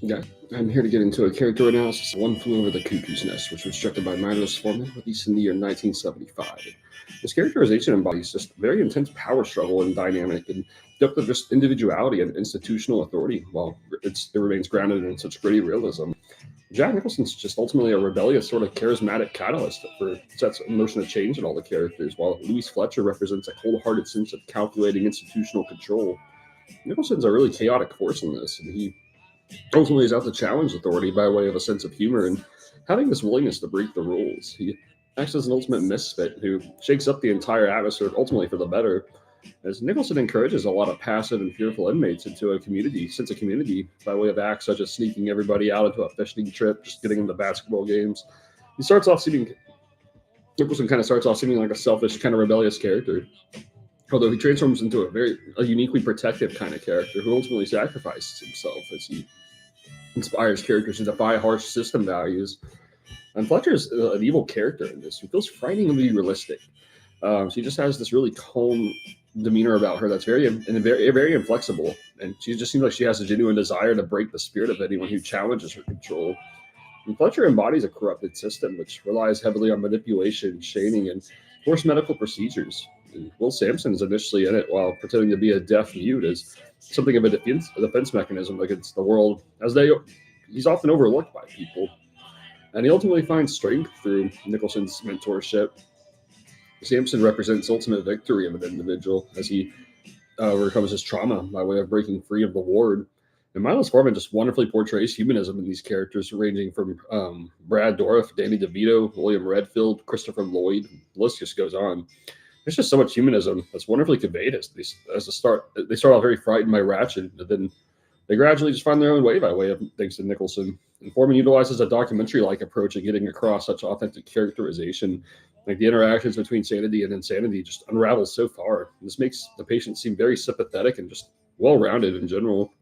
Yeah, I'm here to get into a character analysis of One Flew Over the Cuckoo's Nest, which was directed by Miloš Forman, released in the year 1975. This characterization embodies just very intense power struggle and dynamic and depth of just individuality and institutional authority, while it remains grounded in such gritty realism. Jack Nicholson's just ultimately a rebellious, sort of charismatic catalyst for sets emotion of change in all the characters, while Louise Fletcher represents a cold-hearted sense of calculating institutional control. Nicholson's a really chaotic force in this, and he ultimately is out to challenge authority by way of a sense of humor and having this willingness to break the rules. He acts as an ultimate misfit who shakes up the entire atmosphere, ultimately for the better, as Nicholson encourages a lot of passive and fearful inmates into a community, sense of community, by way of acts such as sneaking everybody out into a fishing trip, just getting them to basketball games. He starts off seeming Nicholson kind of starts off seeming like a selfish, kind of rebellious character, although he transforms into a uniquely protective kind of character who ultimately sacrifices himself as he inspires characters to defy harsh system values. And Fletcher's an evil character in this who feels frighteningly realistic. She just has this really calm demeanor about her that's very inflexible, and she just seems like she has a genuine desire to break the spirit of anyone who challenges her control. And Fletcher embodies a corrupted system which relies heavily on manipulation, shaming, and forced medical procedures. And Will Sampson is initially in it while pretending to be a deaf mute as something of a defense mechanism against the world, as he's often overlooked by people. And he ultimately finds strength through Nicholson's mentorship. Sampson represents ultimate victory of an individual as he overcomes his trauma by way of breaking free of the ward. And Milos Forman just wonderfully portrays humanism in these characters, ranging from Brad Dourif, Danny DeVito, William Redfield, Christopher Lloyd. The list just goes on. There's just so much humanism that's wonderfully conveyed as the start. They start off very frightened by Ratchet, but then they gradually just find their own way by way of thanks to Nicholson. And Foreman utilizes a documentary-like approach at getting across such authentic characterization. Like the interactions between sanity and insanity just unravels so far. This makes the patient seem very sympathetic and just well-rounded in general.